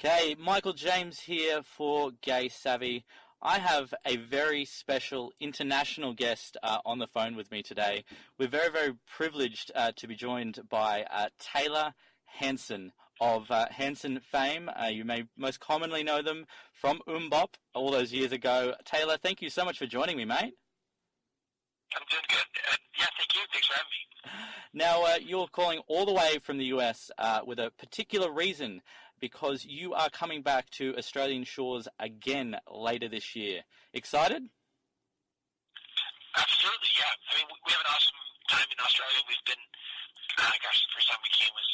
Okay, Michael James here for Gay Savvy. I have a very special international guest on the phone with me today. We're very, very privileged to be joined by Taylor Hanson of Hanson fame. You may most commonly know them from Bop all those years ago. Taylor, thank you so much for joining me, mate. I'm doing good. Yeah, thank you. Thanks for having me. Now, you're calling all the way from the US with a particular reason, because you are coming back to Australian shores again later this year. Excited? Absolutely, yeah. I mean, we have an awesome time in Australia. We've been, the first time we came was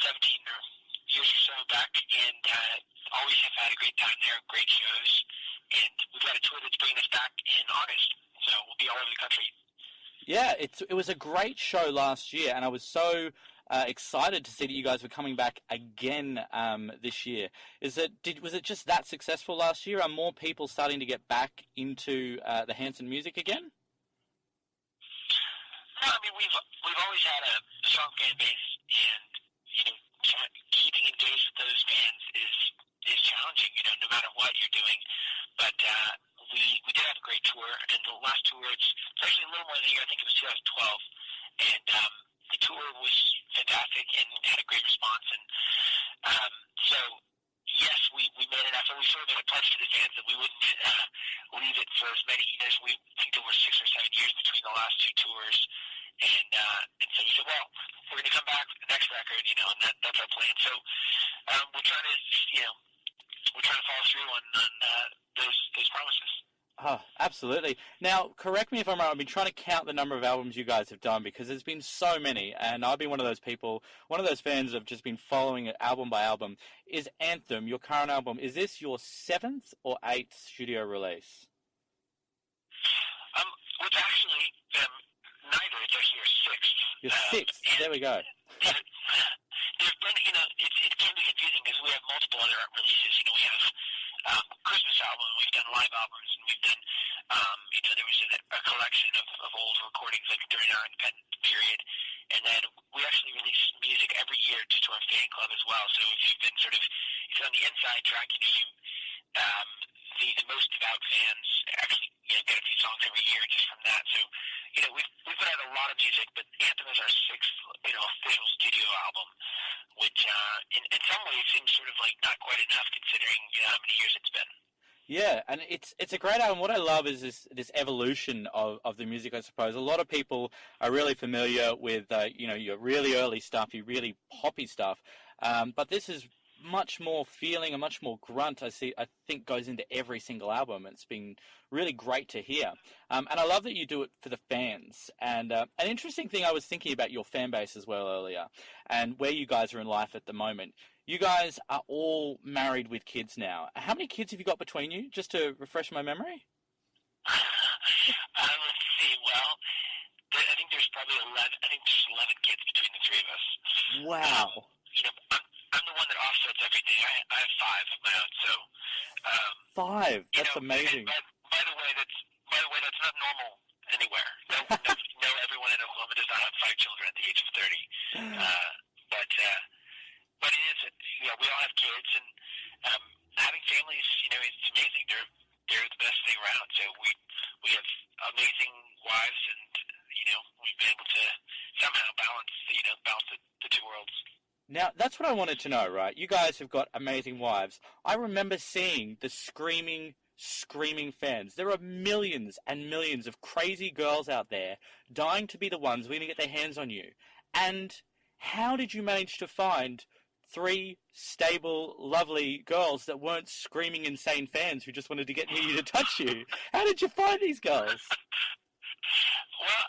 17 years or so back, and always have had a great time there, great shows, and we've got a tour that's bringing us back in August, so we'll be all over the country. Yeah, it was a great show last year, and I was so excited to see that you guys were coming back again this year. Was it just that successful last year? Are more people starting to get back into the Hanson music again? No, I mean we've always had a strong fan base, and keeping engaged with those fans is challenging. No matter what you're doing, but we did have a great tour, and the last tour it's actually a little more than a year. I think it was 2012, and the tour was fantastic and had a great response. And so, yes, we made an effort. We sort of made a pledge to the fans that we wouldn't leave it for as many years. We think there were 6 or 7 years between the last two tours, and so we said, well, we're going to come back with the next record, and that's our plan. So we're trying to follow through on those promises. Oh, absolutely. Now, correct me if I'm wrong, I've been trying to count the number of albums you guys have done, because there's been so many, and I've been one of those people, one of those fans that have just been following it album by album. Is Anthem, your current album, is this your 7th or 8th studio release? It's actually neither. It's actually your 6th. Your 6th, there we go. There's been, it can be confusing because we have multiple other releases. We have Christmas album, we've done live albums, and we've done, there was a collection of old recordings like during our independent period, and then we actually release music every year just to our fan club as well. So if you've been if you're on the inside track, the most devout fans actually get a few songs every year just from that. So we've put out a lot of music, but Anthem is our 6th official studio album, which in some ways seems sort of like not quite enough considering how many years it's been. Yeah, and it's a great album. What I love is this evolution of the music, I suppose. A lot of people are really familiar with your really early stuff, your really poppy stuff, but this is much more feeling and much more grunt. I think goes into every single album. It's been really great to hear, and I love that you do it for the fans. And an interesting thing, I was thinking about your fan base as well earlier, and where you guys are in life at the moment. You guys are all married with kids now. How many kids have you got between you, just to refresh my memory? Let's see. Well, I think there's probably 11. I think there's 11 kids between the three of us. Wow. I'm the one that offsets everything. I have 5 of my own. So 5. That's amazing. By the way, that's not normal anywhere. No, everyone in Oklahoma does not have 5 children at the age of 30. But it is. We all have kids, and having families. It's amazing. They're the best thing around. So we have amazing wives, and we've been able to somehow balance the two worlds. Now, that's what I wanted to know, right? You guys have got amazing wives. I remember seeing the screaming fans. There are millions and millions of crazy girls out there dying to be the ones who are going to get their hands on you. And how did you manage to find 3 stable, lovely girls that weren't screaming insane fans who just wanted to get near you to touch you? How did you find these girls? Well,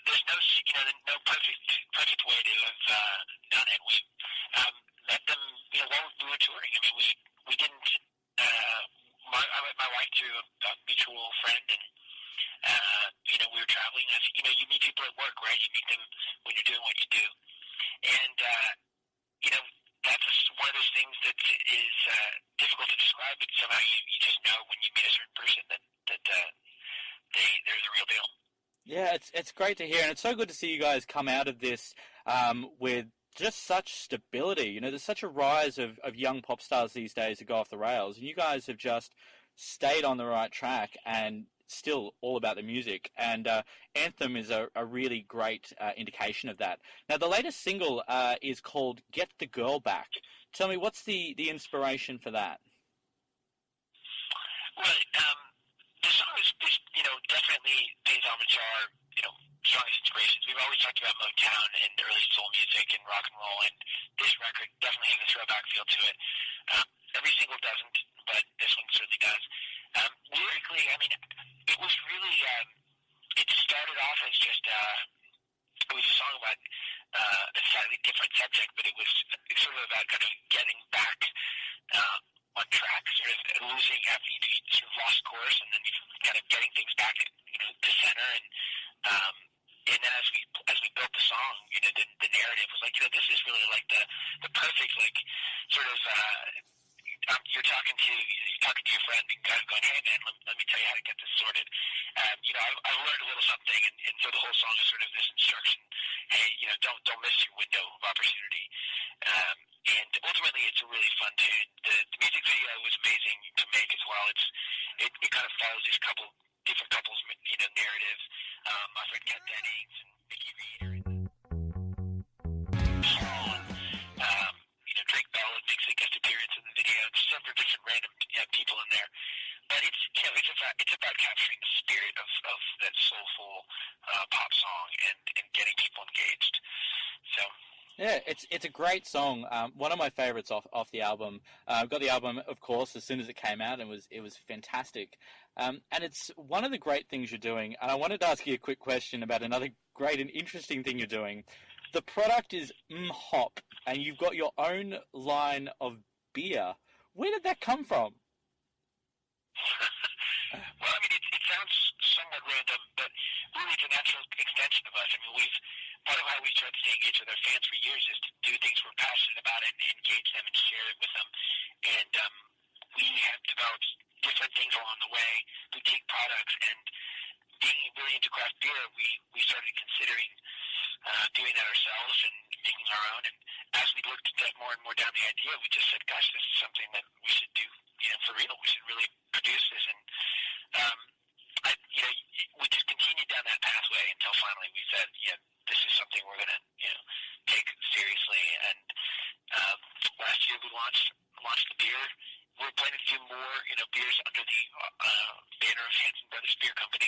there's no perfect way to have done it. We met them, while we were touring. I mean, we didn't. I met my wife through a mutual friend, and we were traveling. I think you meet people at work, right? You meet them when you're doing what you do, and that's just one of those things that is difficult to describe, but somehow you just know when you meet a certain person that they're the real deal. Yeah, it's great to hear, and it's so good to see you guys come out of this with just such stability. You know, there's such a rise of young pop stars these days that go off the rails, and you guys have just stayed on the right track and still all about the music. And Anthem is a really great indication of that. Now, the latest single is called Get the Girl Back. Tell me, what's the inspiration for that? Well, the song is definitely these homage are, strongest inspirations. We've always talked about Motown and early soul music and rock and roll, and this record definitely has a throwback feel to it. Every single doesn't, but this one certainly does. Lyrically, I mean, it was really, it started off as just, it was a song about a slightly different subject, but it was sort of about kind of getting back on track, sort of losing after you sort of lost course, and then kind of getting things back, to center. And then as we built the song, the narrative was like, this is really like the perfect, like, sort of, you're talking to your friend and kind of going, hey man, let me tell you how to get this sorted. I learned a little something, and so the whole song is sort of this instruction. Hey, don't miss your window of opportunity. And ultimately, it's a really fun tune. The music video was amazing to make as well. It kind of follows these different couples, narrative. My friend Kat Dennings and Mickey Reed Paul, Drake Bell makes a guest appearance in the video. There's several different random people in there, but it's about capturing the spirit of that soulful pop song and getting people engaged. So. Yeah, it's a great song. One of my favorites off the album. I got the album, of course, as soon as it came out, and it was fantastic. And it's one of the great things you're doing. And I wanted to ask you a quick question about another great and interesting thing you're doing. The product is Hop, and you've got your own line of beer. Where did that come from? Well, I mean, it sounds somewhat random, but really it's a natural extension of us. I mean, part of how we tried to stay engaged with our fans for years is to do things we're passionate about and engage them and share it with them. And we have developed different things along the way, boutique products, and being really into craft beer, we started considering doing that ourselves and making our own. And as we looked at more and more down the idea, we just said, gosh, this is something that we should do, for real. We should really produce this. And we just continued down that pathway until finally we said, this is something we're going to, take seriously. And last year we launched the beer. We're planning to do more, beers under the banner of Hanson Brothers Beer Company.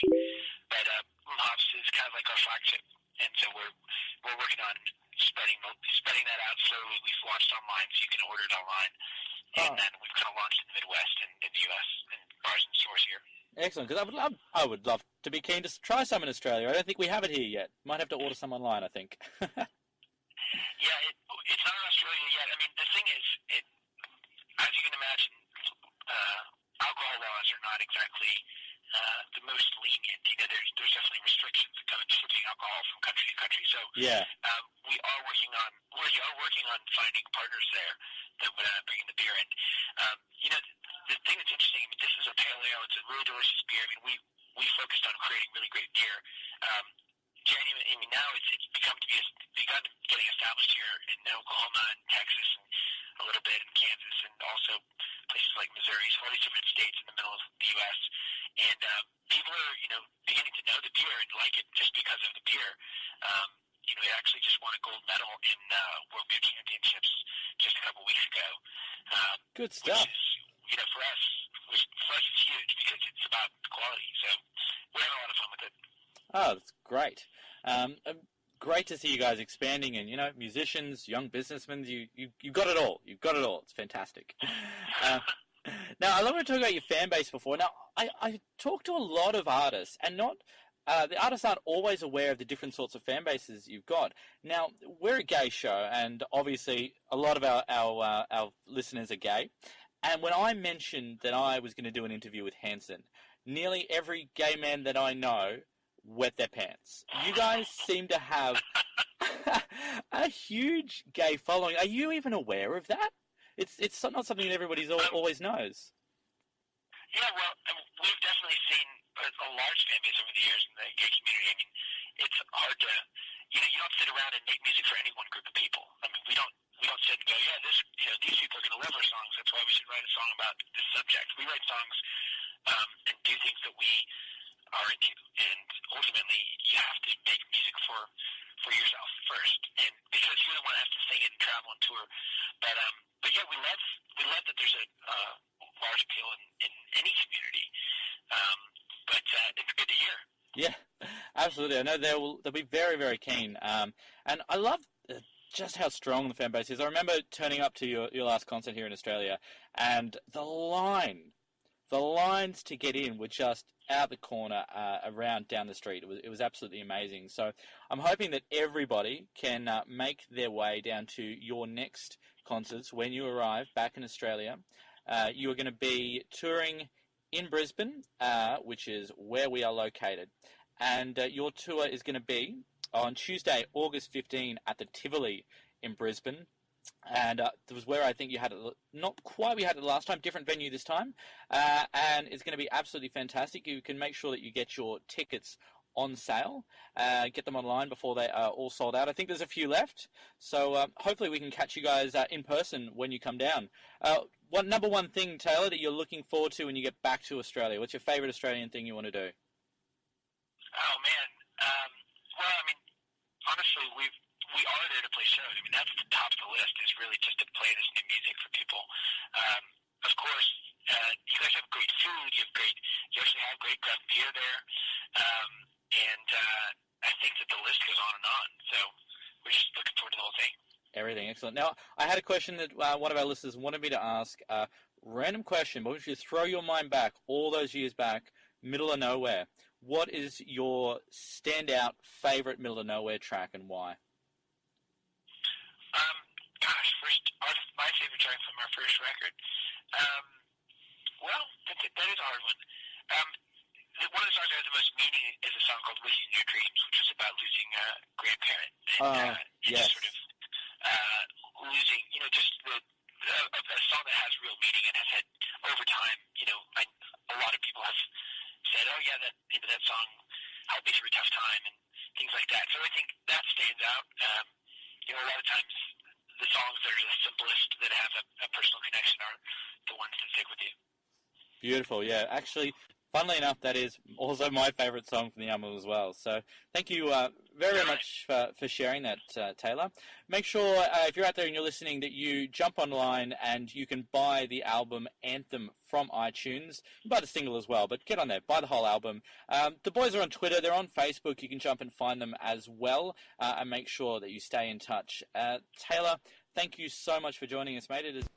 But Hops is kind of like our flagship, and so we're working on spreading that out slowly. We've launched online, so you can order it online, and then we've kind of launched in the Midwest and in the U.S. and bars and stores here. Excellent, because I would love to be keen to try some in Australia. I don't think we have it here yet. Might have to order some online, I think. Yeah, it's not in Australia yet. I mean, the thing is, as you can imagine, alcohol laws are not exactly the most lenient. There's definitely restrictions that come into shipping alcohol from country to country. So yeah, we are working on finding partners there that would bring in the beer. And the thing that's interesting, I mean, this is a pale ale. It's a really delicious beer. I mean, we focused on creating really great beer. Genuinely, I mean, now it's begun getting established here in Oklahoma and Texas and a little bit in Kansas and also places like Missouri, so all these different states in the middle of the U.S. And people are, beginning to know the beer and like it just because of the beer. It actually just won a gold medal in World Beer Championships just a couple weeks ago. Good stuff. Which is, for us it's huge because it's about quality. So we're having a lot of fun with it. Oh, that's great. Great to see you guys expanding and, musicians, young businessmen, you got it all. You've got it all. It's fantastic. Now, I want to talk about your fan base before. Now, I talk to a lot of artists, and the artists aren't always aware of the different sorts of fan bases you've got. Now, we're a gay show, and obviously a lot of our listeners are gay. And when I mentioned that I was going to do an interview with Hanson, nearly every gay man that I know wet their pants. You guys seem to have a huge gay following. Are you even aware of that? It's not something that everybody always knows. Yeah, well, we've definitely seen a large fan base over the years in the gay community. I mean, it's hard to, you don't sit around and make music for any one group of people. I mean, project. We write songs and do things that we are into, and ultimately you have to make music for yourself first, and because you're the one that has to sing it and travel and tour. But yeah, we love that there's a large appeal in any community. But it's good to hear. Yeah, absolutely. I know they'll be very, very keen. And I love just how strong the fan base is. I remember turning up to your last concert here in Australia, and the lines to get in were just out the corner, around down the street. It was absolutely amazing. So I'm hoping that everybody can make their way down to your next concerts when you arrive back in Australia. You are going to be touring in Brisbane, which is where we are located. And your tour is going to be on Tuesday, August 15 at the Tivoli in Brisbane. And it was where I think you had it, not quite we had it last time, different venue this time. And it's going to be absolutely fantastic. You can make sure that you get your tickets on sale, get them online before they are all sold out. I think there's a few left. So hopefully we can catch you guys in person when you come down. Number one thing, Taylor, that you're looking forward to when you get back to Australia? What's your favourite Australian thing you want to do? Oh, man. Well, I mean, honestly, we are there to play shows. I mean, that's the top of the list, is really just to play this new music for people. Of course, you guys have great food. You actually have great craft beer there. And I think that the list goes on and on. So we're just looking forward to the whole thing. Everything, excellent. Now, I had a question that one of our listeners wanted me to ask. Random question, but if you throw your mind back all those years back, middle of nowhere, what is your standout favourite middle of nowhere track and why? My favorite track from our first record. Well, that is a hard one. One of the songs that has the most meaning is a song called "Losing Your Dreams," which is about losing a grandparent. And, yes. Just sort of losing, just a song that has real meaning and has had, over time, a lot of people have said, oh yeah, that song helped me through a tough time and things like that. So I think that stands out. A lot of times the songs that are the simplest, that have a personal connection, are the ones that stick with you. Beautiful, yeah. Actually, funnily enough, that is also my favourite song from the album as well. So thank you very much for sharing that, Taylor. Make sure, if you're out there and you're listening, that you jump online and you can buy the album Anthem from iTunes. You can buy the single as well, but get on there, buy the whole album. The boys are on Twitter, they're on Facebook. You can jump and find them as well, and make sure that you stay in touch. Taylor, thank you so much for joining us, mate. It is